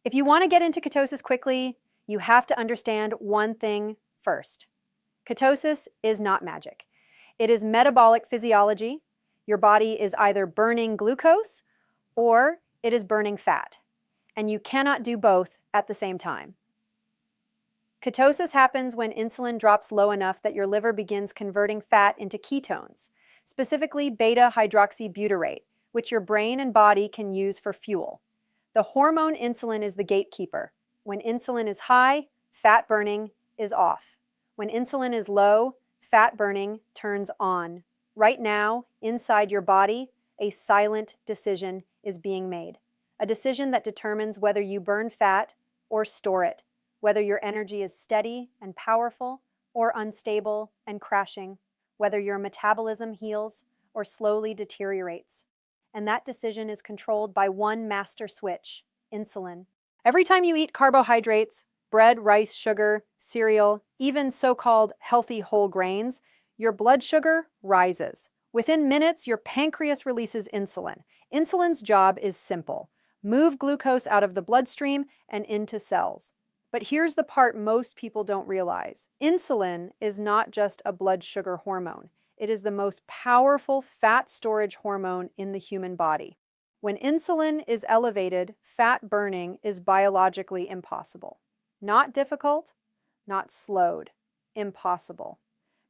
If you want to get into ketosis quickly, you have to understand one thing first. Ketosis is not magic. It is metabolic physiology. Your body is either burning glucose or it is burning fat, and you cannot do both at the same time. Ketosis happens when insulin drops low enough that your liver begins converting fat into ketones, specifically beta-hydroxybutyrate, which your brain and body can use for fuel. The hormone insulin is the gatekeeper. When insulin is high, fat burning is off. When insulin is low, fat burning turns on. Right now, inside your body, a silent decision is being made. A decision that determines whether you burn fat or store it, whether your energy is steady and powerful or unstable and crashing, whether your metabolism heals or slowly deteriorates. And that decision is controlled by one master switch: insulin. Every time you eat carbohydrates, bread, rice, sugar, cereal, even so-called healthy whole grains, your blood sugar rises. Within minutes, your pancreas releases insulin. Insulin's job is simple: move glucose out of the bloodstream and into cells. But here's the part most people don't realize. Insulin is not just a blood sugar hormone. It is the most powerful fat storage hormone in the human body. When insulin is elevated, fat burning is biologically impossible. Not difficult, not slowed, impossible.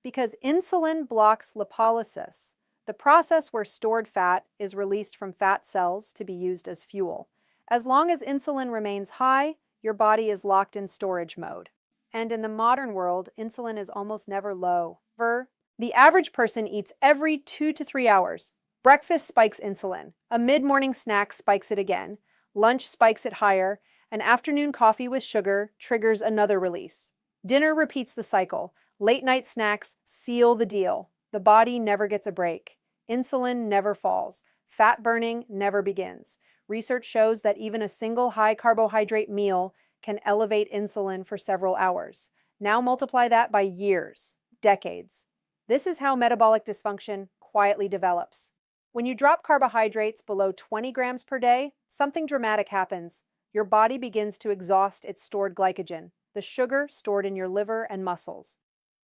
Because insulin blocks lipolysis, the process where stored fat is released from fat cells to be used as fuel. As long as insulin remains high, your body is locked in storage mode. And in the modern world, insulin is almost never low. The average person eats every 2 to 3 hours. Breakfast spikes insulin. A mid-morning snack spikes it again. Lunch spikes it higher. An afternoon coffee with sugar triggers another release. Dinner repeats the cycle. Late-night snacks seal the deal. The body never gets a break. Insulin never falls. Fat burning never begins. Research shows that even a single high-carbohydrate meal can elevate insulin for several hours. Now multiply that by years, decades. This is how metabolic dysfunction quietly develops. When you drop carbohydrates below 20 grams per day, something dramatic happens. Your body begins to exhaust its stored glycogen, the sugar stored in your liver and muscles.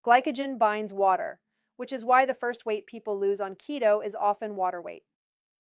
Glycogen binds water, which is why the first weight people lose on keto is often water weight.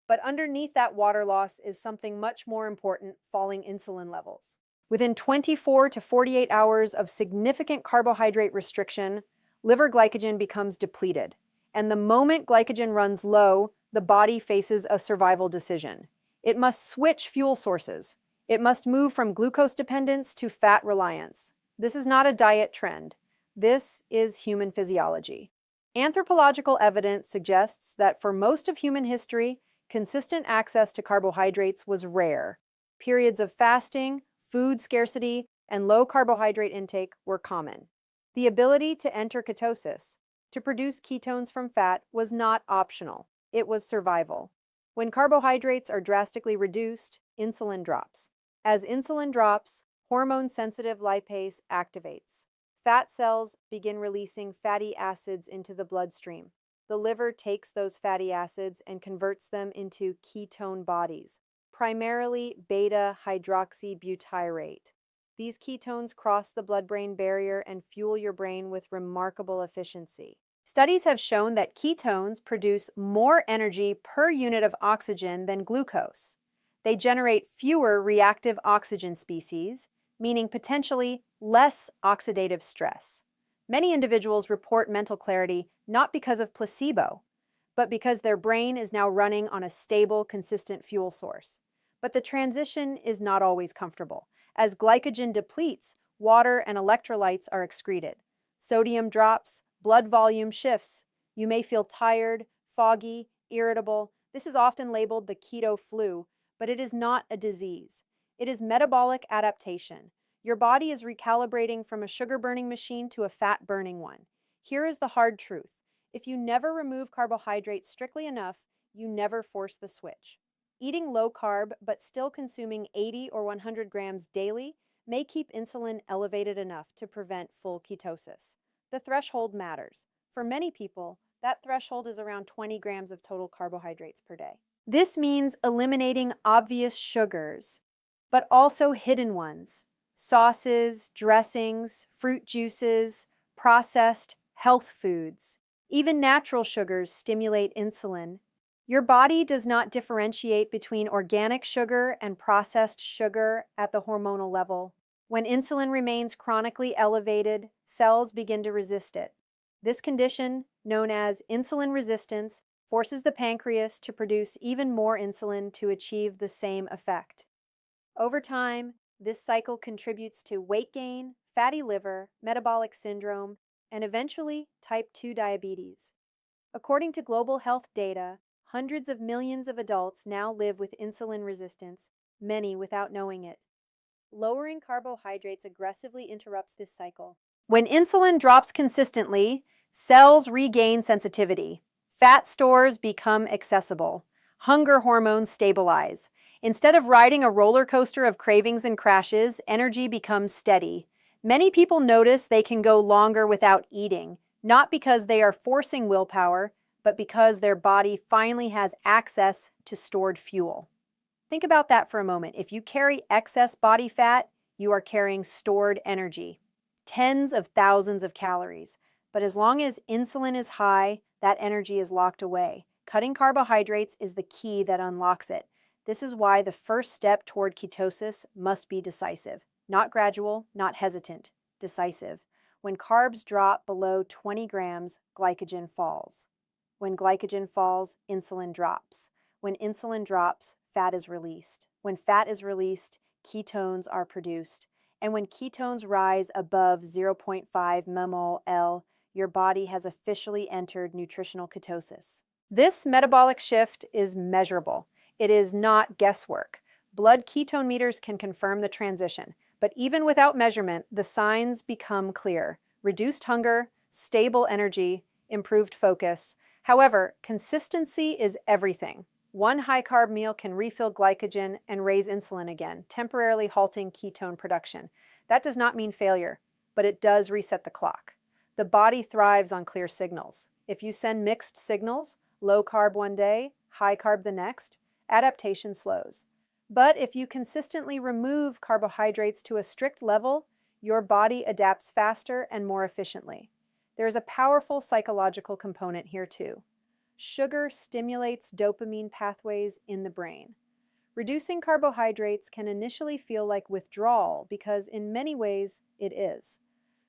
But underneath that water loss is something much more important: falling insulin levels. Within 24 to 48 hours of significant carbohydrate restriction, liver glycogen becomes depleted. And the moment glycogen runs low, the body faces a survival decision. It must switch fuel sources. It must move from glucose dependence to fat reliance. This is not a diet trend. This is human physiology. Anthropological evidence suggests that for most of human history, consistent access to carbohydrates was rare. Periods of fasting, food scarcity, and low carbohydrate intake were common. The ability to enter ketosis, to produce ketones from fat, was not optional. It was survival. When carbohydrates are drastically reduced, insulin drops. As insulin drops, hormone-sensitive lipase activates. Fat cells begin releasing fatty acids into the bloodstream. The liver takes those fatty acids and converts them into ketone bodies, primarily beta-hydroxybutyrate. These ketones cross the blood-brain barrier and fuel your brain with remarkable efficiency. Studies have shown that ketones produce more energy per unit of oxygen than glucose. They generate fewer reactive oxygen species, meaning potentially less oxidative stress. Many individuals report mental clarity not because of placebo, but because their brain is now running on a stable, consistent fuel source. But the transition is not always comfortable. As glycogen depletes, water and electrolytes are excreted. Sodium drops, blood volume shifts. You may feel tired, foggy, irritable. This is often labeled the keto flu, but it is not a disease. It is metabolic adaptation. Your body is recalibrating from a sugar-burning machine to a fat-burning one. Here is the hard truth. If you never remove carbohydrates strictly enough, you never force the switch. Eating low-carb but still consuming 80 or 100 grams daily may keep insulin elevated enough to prevent full ketosis. The threshold matters. For many people, that threshold is around 20 grams of total carbohydrates per day. This means eliminating obvious sugars, but also hidden ones. Sauces, dressings, fruit juices, processed health foods. Even natural sugars stimulate insulin. Your body does not differentiate between organic sugar and processed sugar at the hormonal level. When insulin remains chronically elevated, cells begin to resist it. This condition, known as insulin resistance, forces the pancreas to produce even more insulin to achieve the same effect. Over time, this cycle contributes to weight gain, fatty liver, metabolic syndrome, and eventually type 2 diabetes. According to global health data, hundreds of millions of adults now live with insulin resistance, many without knowing it. Lowering carbohydrates aggressively interrupts this cycle. When insulin drops consistently, cells regain sensitivity. Fat stores become accessible. Hunger hormones stabilize. Instead of riding a roller coaster of cravings and crashes, energy becomes steady. Many people notice they can go longer without eating, not because they are forcing willpower, but because their body finally has access to stored fuel. Think about that for a moment. If you carry excess body fat, you are carrying stored energy, tens of thousands of calories. But as long as insulin is high, that energy is locked away. Cutting carbohydrates is the key that unlocks it. This is why the first step toward ketosis must be decisive. Not gradual, not hesitant, decisive. When carbs drop below 20 grams, glycogen falls. When glycogen falls, insulin drops. When insulin drops, fat is released. When fat is released, ketones are produced. And when ketones rise above 0.5 mmol, your body has officially entered nutritional ketosis. This metabolic shift is measurable. It is not guesswork. Blood ketone meters can confirm the transition, but even without measurement, the signs become clear. Reduced hunger, stable energy, improved focus. However, consistency is everything. One high-carb meal can refill glycogen and raise insulin again, temporarily halting ketone production. That does not mean failure, but it does reset the clock. The body thrives on clear signals. If you send mixed signals, low carb one day, high carb the next, adaptation slows. But if you consistently remove carbohydrates to a strict level, your body adapts faster and more efficiently. There is a powerful psychological component here too. Sugar stimulates dopamine pathways in the brain. Reducing carbohydrates can initially feel like withdrawal because in many ways it is.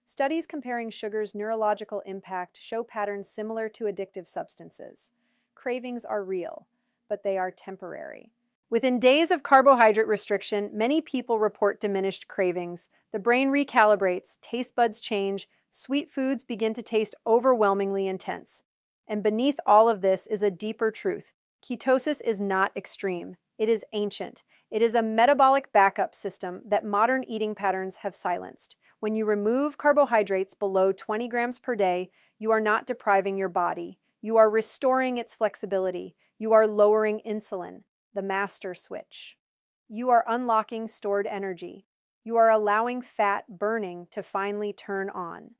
Studies comparing sugar's neurological impact show patterns similar to addictive substances. Cravings are real, but they are temporary. Within days of carbohydrate restriction, many people report diminished cravings. The brain recalibrates, taste buds change, sweet foods begin to taste overwhelmingly intense. And beneath all of this is a deeper truth. Ketosis is not extreme. It is ancient. It is a metabolic backup system that modern eating patterns have silenced. When you remove carbohydrates below 20 grams per day, you are not depriving your body. You are restoring its flexibility. You are lowering insulin, the master switch. You are unlocking stored energy. You are allowing fat burning to finally turn on.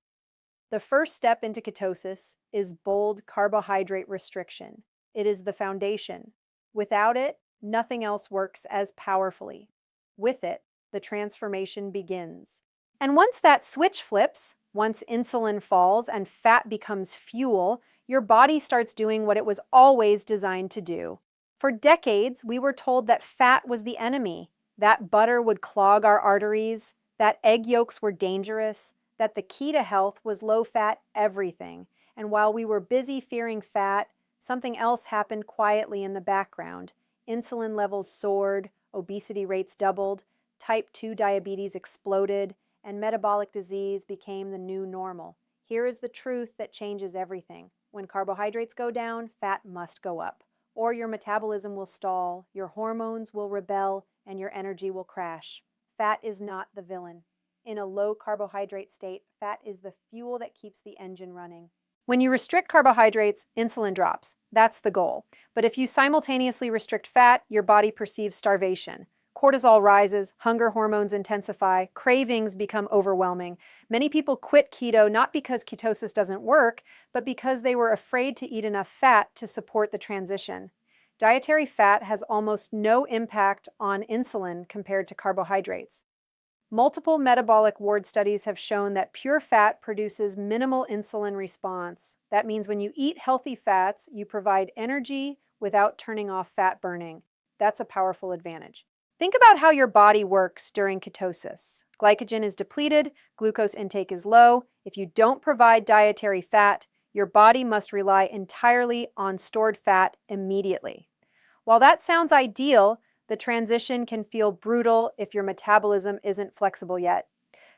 The first step into ketosis is bold carbohydrate restriction. It is the foundation. Without it, nothing else works as powerfully. With it, the transformation begins. And once that switch flips, once insulin falls and fat becomes fuel, your body starts doing what it was always designed to do. For decades, we were told that fat was the enemy, that butter would clog our arteries, that egg yolks were dangerous, that the key to health was low-fat everything. And while we were busy fearing fat, something else happened quietly in the background. Insulin levels soared, obesity rates doubled, type 2 diabetes exploded, and metabolic disease became the new normal. Here is the truth that changes everything. When carbohydrates go down, fat must go up, or your metabolism will stall, your hormones will rebel, and your energy will crash. Fat is not the villain. In a low carbohydrate state, fat is the fuel that keeps the engine running. When you restrict carbohydrates, insulin drops. That's the goal. But if you simultaneously restrict fat, your body perceives starvation. Cortisol rises, hunger hormones intensify, cravings become overwhelming. Many people quit keto not because ketosis doesn't work, but because they were afraid to eat enough fat to support the transition. Dietary fat has almost no impact on insulin compared to carbohydrates. Multiple metabolic ward studies have shown that pure fat produces minimal insulin response. That means when you eat healthy fats, you provide energy without turning off fat burning. That's a powerful advantage. Think about how your body works during ketosis. Glycogen is depleted, glucose intake is low. If you don't provide dietary fat, your body must rely entirely on stored fat immediately. While that sounds ideal, the transition can feel brutal if your metabolism isn't flexible yet.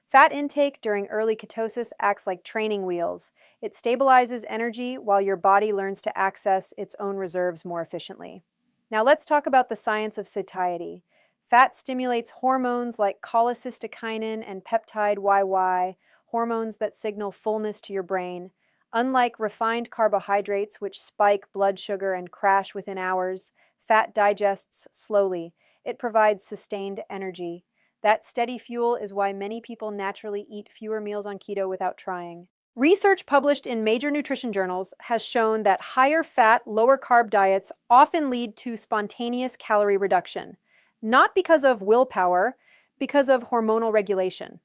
Fat intake during early ketosis acts like training wheels. It stabilizes energy while your body learns to access its own reserves more efficiently. Now let's talk about the science of satiety. Fat stimulates hormones like cholecystokinin and peptide YY, hormones that signal fullness to your brain. Unlike refined carbohydrates, which spike blood sugar and crash within hours, fat digests slowly. It provides sustained energy. That steady fuel is why many people naturally eat fewer meals on keto without trying. Research published in major nutrition journals has shown that higher fat, lower carb diets often lead to spontaneous calorie reduction, not because of willpower, because of hormonal regulation.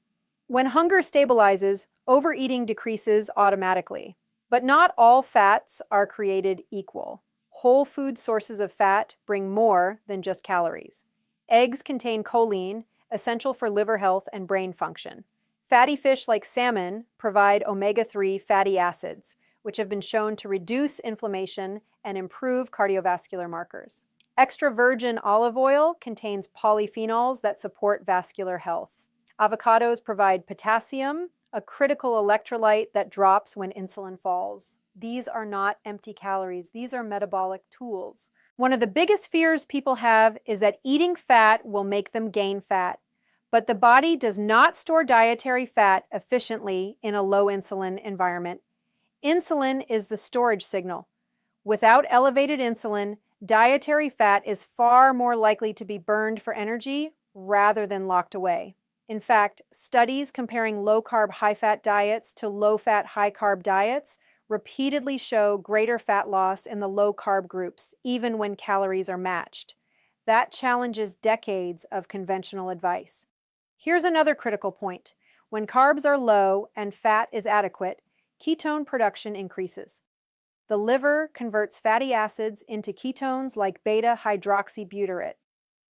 When hunger stabilizes, overeating decreases automatically. But not all fats are created equal. Whole food sources of fat bring more than just calories. Eggs contain choline, essential for liver health and brain function. Fatty fish like salmon provide omega-3 fatty acids, which have been shown to reduce inflammation and improve cardiovascular markers. Extra virgin olive oil contains polyphenols that support vascular health. Avocados provide potassium, a critical electrolyte that drops when insulin falls. These are not empty calories. These are metabolic tools. One of the biggest fears people have is that eating fat will make them gain fat. But the body does not store dietary fat efficiently in a low insulin environment. Insulin is the storage signal. Without elevated insulin, dietary fat is far more likely to be burned for energy rather than locked away. In fact, studies comparing low-carb, high-fat diets to low-fat, high-carb diets repeatedly show greater fat loss in the low-carb groups, even when calories are matched. That challenges decades of conventional advice. Here's another critical point. When carbs are low and fat is adequate, ketone production increases. The liver converts fatty acids into ketones like beta-hydroxybutyrate.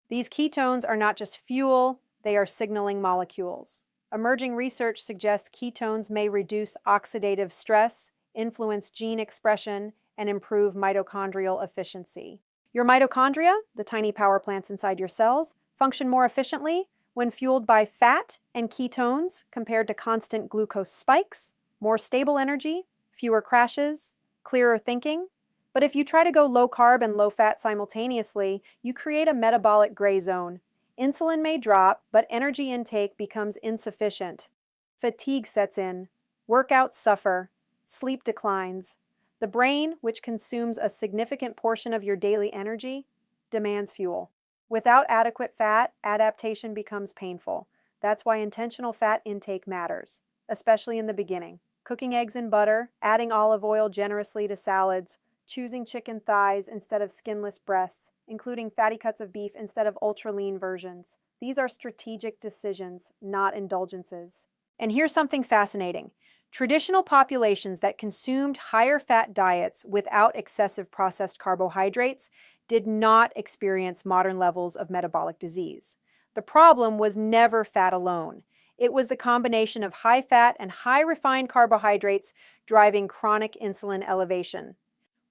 These ketones are not just fuel, they are signaling molecules. Emerging research suggests ketones may reduce oxidative stress, influence gene expression, and improve mitochondrial efficiency. Your mitochondria, the tiny power plants inside your cells, function more efficiently when fueled by fat and ketones compared to constant glucose spikes, more stable energy, fewer crashes, clearer thinking. But if you try to go low carb and low fat simultaneously, you create a metabolic gray zone. Insulin may drop, but energy intake becomes insufficient. Fatigue sets in, workouts suffer, sleep declines. The brain, which consumes a significant portion of your daily energy, demands fuel. Without adequate fat, adaptation becomes painful. That's why intentional fat intake matters, especially in the beginning. Cooking eggs in butter, adding olive oil generously to salads, choosing chicken thighs instead of skinless breasts, including fatty cuts of beef instead of ultra-lean versions. These are strategic decisions, not indulgences. And here's something fascinating. Traditional populations that consumed higher fat diets without excessive processed carbohydrates did not experience modern levels of metabolic disease. The problem was never fat alone. It was the combination of high fat and high refined carbohydrates driving chronic insulin elevation.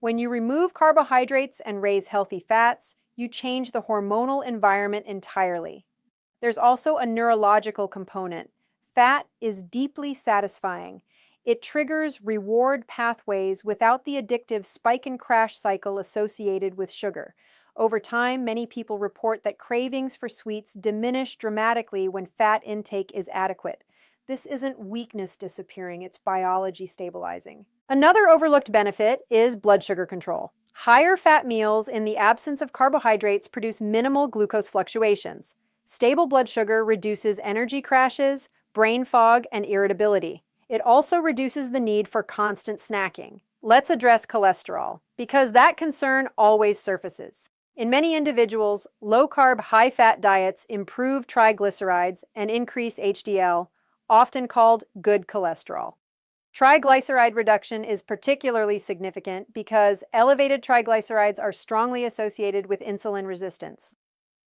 When you remove carbohydrates and raise healthy fats, you change the hormonal environment entirely. There's also a neurological component. Fat is deeply satisfying. It triggers reward pathways without the addictive spike and crash cycle associated with sugar. Over time, many people report that cravings for sweets diminish dramatically when fat intake is adequate. This isn't weakness disappearing, it's biology stabilizing. Another overlooked benefit is blood sugar control. Higher fat meals in the absence of carbohydrates produce minimal glucose fluctuations. Stable blood sugar reduces energy crashes, brain fog, and irritability. It also reduces the need for constant snacking. Let's address cholesterol, because that concern always surfaces. In many individuals, low-carb, high-fat diets improve triglycerides and increase HDL, often called good cholesterol. Triglyceride reduction is particularly significant because elevated triglycerides are strongly associated with insulin resistance.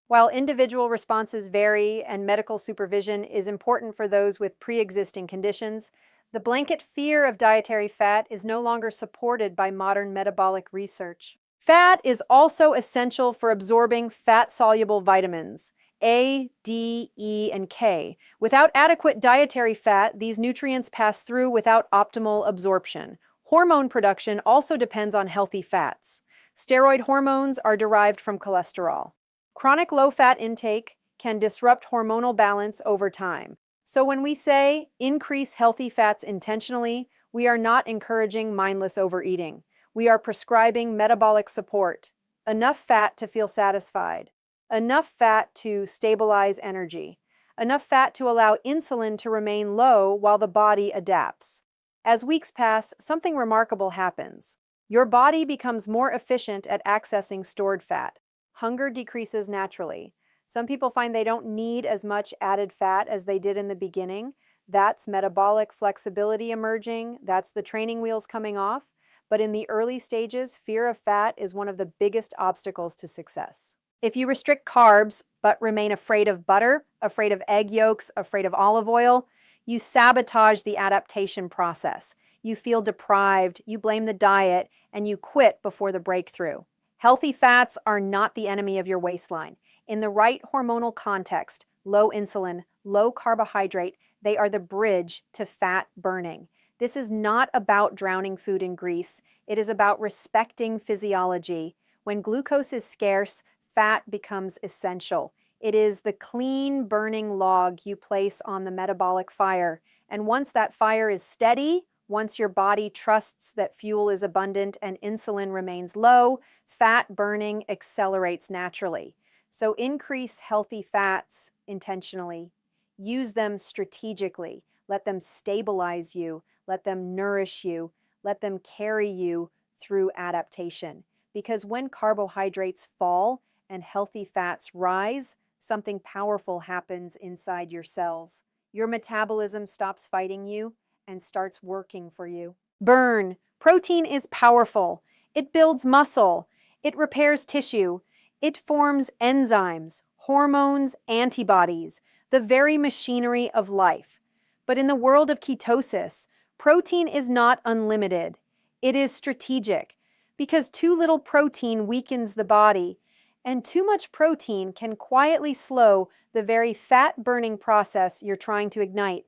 While individual responses vary and medical supervision is important for those with pre-existing conditions, the blanket fear of dietary fat is no longer supported by modern metabolic research. Fat is also essential for absorbing fat-soluble vitamins A, D, E, and K. Without adequate dietary fat, these nutrients pass through without optimal absorption. Hormone production also depends on healthy fats. Steroid hormones are derived from cholesterol. Chronic low-fat intake can disrupt hormonal balance over time. So when we say increase healthy fats intentionally, we are not encouraging mindless overeating. We are prescribing metabolic support, enough fat to feel satisfied, enough fat to stabilize energy, enough fat to allow insulin to remain low while the body adapts. As weeks pass, something remarkable happens. Your body becomes more efficient at accessing stored fat. Hunger decreases naturally. Some people find they don't need as much added fat as they did in the beginning. That's metabolic flexibility emerging. That's the training wheels coming off. But in the early stages, fear of fat is one of the biggest obstacles to success. If you restrict carbs but remain afraid of butter, afraid of egg yolks, afraid of olive oil, you sabotage the adaptation process. You feel deprived, you blame the diet, and you quit before the breakthrough. Healthy fats are not the enemy of your waistline. In the right hormonal context, low insulin, low carbohydrate, they are the bridge to fat burning. This is not about drowning food in grease. It is about respecting physiology. When glucose is scarce, fat becomes essential. It is the clean burning log you place on the metabolic fire. And once that fire is steady, once your body trusts that fuel is abundant and insulin remains low, fat burning accelerates naturally. So increase healthy fats intentionally. Use them strategically. Let them stabilize you. Let them nourish you. Let them carry you through adaptation. Because when carbohydrates fall and healthy fats rise, something powerful happens inside your cells. Your metabolism stops fighting you and starts working for you. Burn. Protein is powerful. It builds muscle. It repairs tissue. It forms enzymes, hormones, antibodies, the very machinery of life. But in the world of ketosis, protein is not unlimited. It is strategic, because too little protein weakens the body, and too much protein can quietly slow the very fat-burning process you're trying to ignite.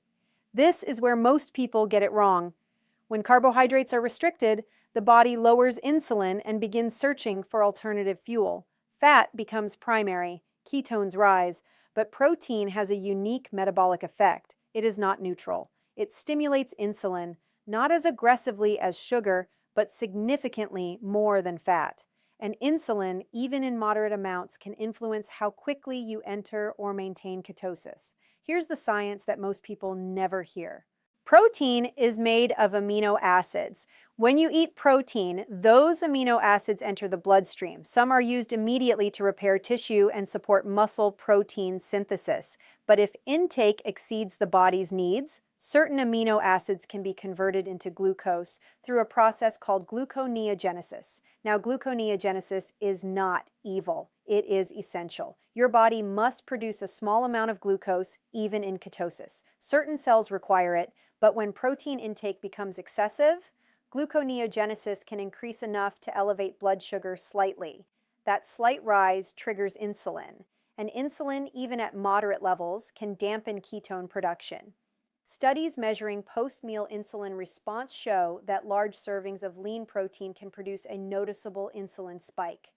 This is where most people get it wrong. When carbohydrates are restricted, the body lowers insulin and begins searching for alternative fuel. Fat becomes primary, ketones rise, but protein has a unique metabolic effect. It is not neutral. It stimulates insulin, not as aggressively as sugar, but significantly more than fat. And insulin, even in moderate amounts, can influence how quickly you enter or maintain ketosis. Here's the science that most people never hear. Protein is made of amino acids. When you eat protein, those amino acids enter the bloodstream. Some are used immediately to repair tissue and support muscle protein synthesis. But if intake exceeds the body's needs, certain amino acids can be converted into glucose through a process called gluconeogenesis. Now, gluconeogenesis is not evil. It is essential. Your body must produce a small amount of glucose, even in ketosis. Certain cells require it, but when protein intake becomes excessive, gluconeogenesis can increase enough to elevate blood sugar slightly. That slight rise triggers insulin, and insulin, even at moderate levels, can dampen ketone production. Studies measuring post-meal insulin response show that large servings of lean protein can produce a noticeable insulin spike.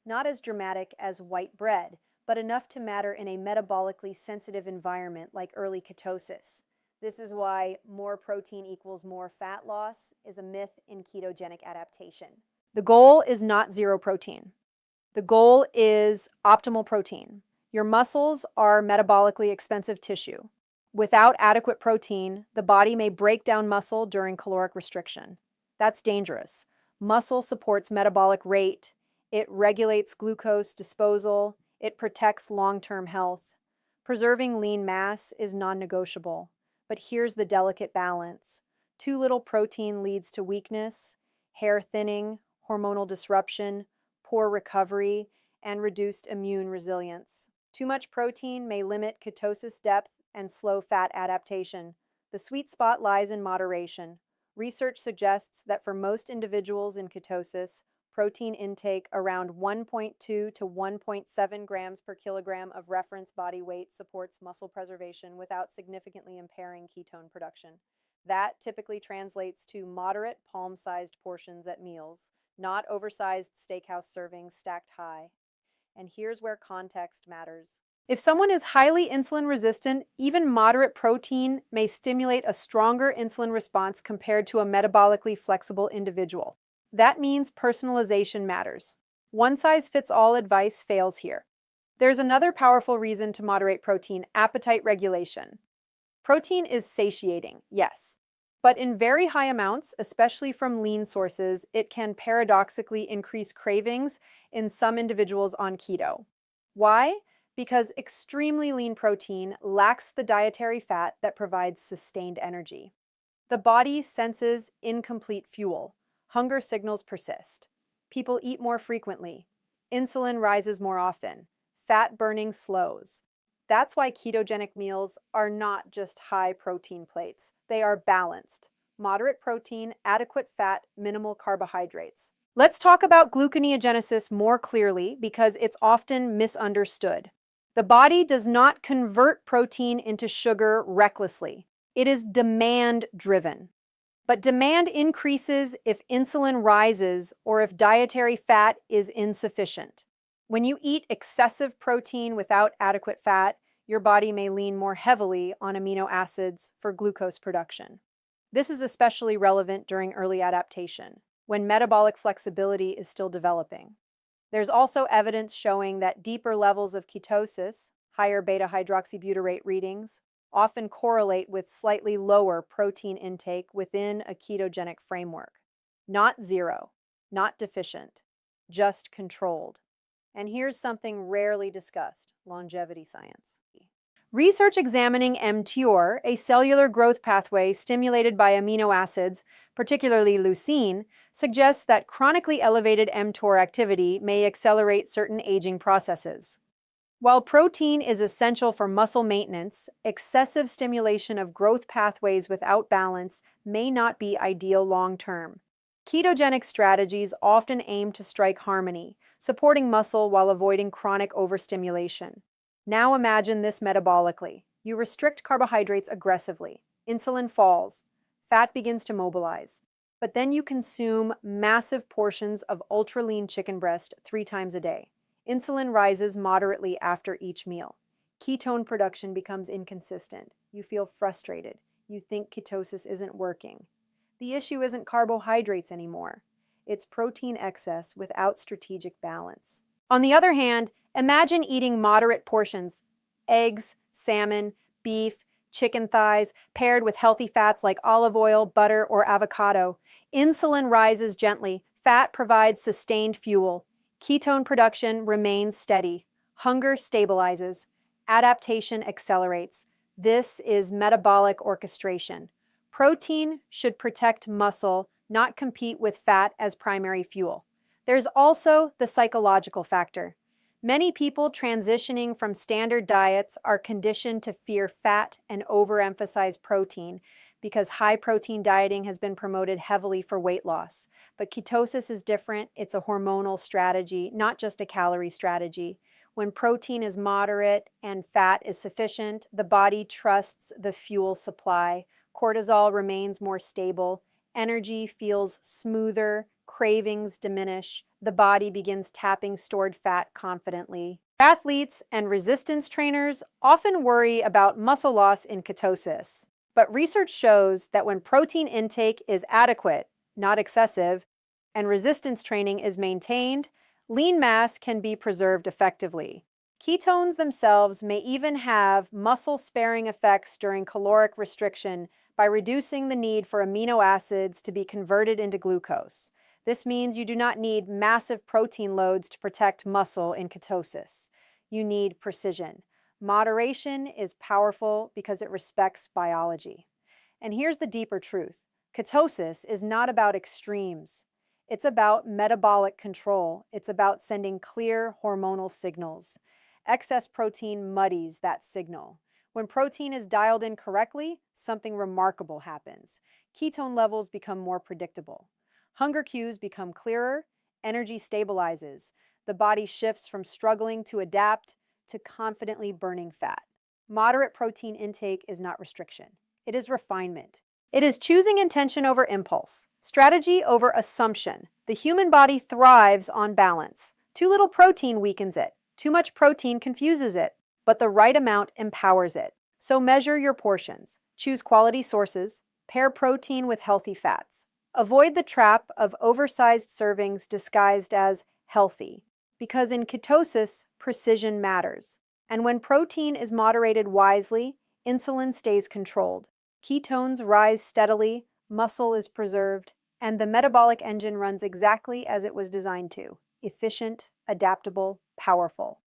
Not as dramatic as white bread, but enough to matter in a metabolically sensitive environment like early ketosis. This is why more protein equals more fat loss is a myth in ketogenic adaptation. The goal is not zero protein. The goal is optimal protein. Your muscles are metabolically expensive tissue. Without adequate protein, the body may break down muscle during caloric restriction. That's dangerous. Muscle supports metabolic rate, it regulates glucose disposal, it protects long-term health. Preserving lean mass is non-negotiable. But here's the delicate balance. Too little protein leads to weakness, hair thinning, hormonal disruption, poor recovery, and reduced immune resilience. Too much protein may limit ketosis depth and slow fat adaptation. The sweet spot lies in moderation. Research suggests that for most individuals in ketosis, protein intake around 1.2 to 1.7 grams per kilogram of reference body weight supports muscle preservation without significantly impairing ketone production. That typically translates to moderate palm-sized portions at meals, not oversized steakhouse servings stacked high. And here's where context matters. If someone is highly insulin resistant, even moderate protein may stimulate a stronger insulin response compared to a metabolically flexible individual. That means personalization matters. One-size-fits-all advice fails here. There's another powerful reason to moderate protein: appetite regulation. Protein is satiating, yes, but in very high amounts, especially from lean sources, it can paradoxically increase cravings in some individuals on keto. Why? Because extremely lean protein lacks the dietary fat that provides sustained energy. The body senses incomplete fuel. Hunger signals persist. People eat more frequently. Insulin rises more often. Fat burning slows. That's why ketogenic meals are not just high protein plates. They are balanced. Moderate protein, adequate fat, minimal carbohydrates. Let's talk about gluconeogenesis more clearly because it's often misunderstood. The body does not convert protein into sugar recklessly. It is demand-driven. But demand increases if insulin rises or if dietary fat is insufficient. When you eat excessive protein without adequate fat, your body may lean more heavily on amino acids for glucose production. This is especially relevant during early adaptation, when metabolic flexibility is still developing. There's also evidence showing that deeper levels of ketosis, higher beta-hydroxybutyrate readings, often correlate with slightly lower protein intake within a ketogenic framework. Not zero, not deficient, just controlled. And here's something rarely discussed: longevity science. Research examining mTOR, a cellular growth pathway stimulated by amino acids, particularly leucine, suggests that chronically elevated mTOR activity may accelerate certain aging processes. While protein is essential for muscle maintenance, excessive stimulation of growth pathways without balance may not be ideal long-term. Ketogenic strategies often aim to strike harmony, supporting muscle while avoiding chronic overstimulation. Now imagine this metabolically. You restrict carbohydrates aggressively. Insulin falls. Fat begins to mobilize. But then you consume massive portions of ultra-lean chicken breast 3 times a day. Insulin rises moderately after each meal. Ketone production becomes inconsistent. You feel frustrated. You think ketosis isn't working. The issue isn't carbohydrates anymore. It's protein excess without strategic balance. On the other hand, imagine eating moderate portions: eggs, salmon, beef, chicken thighs, paired with healthy fats like olive oil, butter, or avocado. Insulin rises gently. Fat provides sustained fuel. Ketone production remains steady. Hunger stabilizes. Adaptation accelerates. This is metabolic orchestration. Protein should protect muscle, not compete with fat as primary fuel. There's also the psychological factor. Many people transitioning from standard diets are conditioned to fear fat and overemphasize protein because high-protein dieting has been promoted heavily for weight loss. But ketosis is different. It's a hormonal strategy, not just a calorie strategy. When protein is moderate and fat is sufficient, the body trusts the fuel supply. Cortisol remains more stable. Energy feels smoother. Cravings diminish. The body begins tapping stored fat confidently. Athletes and resistance trainers often worry about muscle loss in ketosis. But research shows that when protein intake is adequate, not excessive, and resistance training is maintained, lean mass can be preserved effectively. Ketones themselves may even have muscle-sparing effects during caloric restriction, by reducing the need for amino acids to be converted into glucose. This means you do not need massive protein loads to protect muscle in ketosis. You need precision. Moderation is powerful because it respects biology. And here's the deeper truth. Ketosis is not about extremes. It's about metabolic control. It's about sending clear hormonal signals. Excess protein muddies that signal. When protein is dialed in correctly, something remarkable happens. Ketone levels become more predictable. Hunger cues become clearer. Energy stabilizes. The body shifts from struggling to adapt to confidently burning fat. Moderate protein intake is not restriction. It is refinement. It is choosing intention over impulse, strategy over assumption. The human body thrives on balance. Too little protein weakens it. Too much protein confuses it, but the right amount empowers it. So measure your portions. Choose quality sources. Pair protein with healthy fats. Avoid the trap of oversized servings disguised as healthy, because in ketosis, precision matters. And when protein is moderated wisely, insulin stays controlled. Ketones rise steadily, muscle is preserved, and the metabolic engine runs exactly as it was designed to: efficient, adaptable, powerful.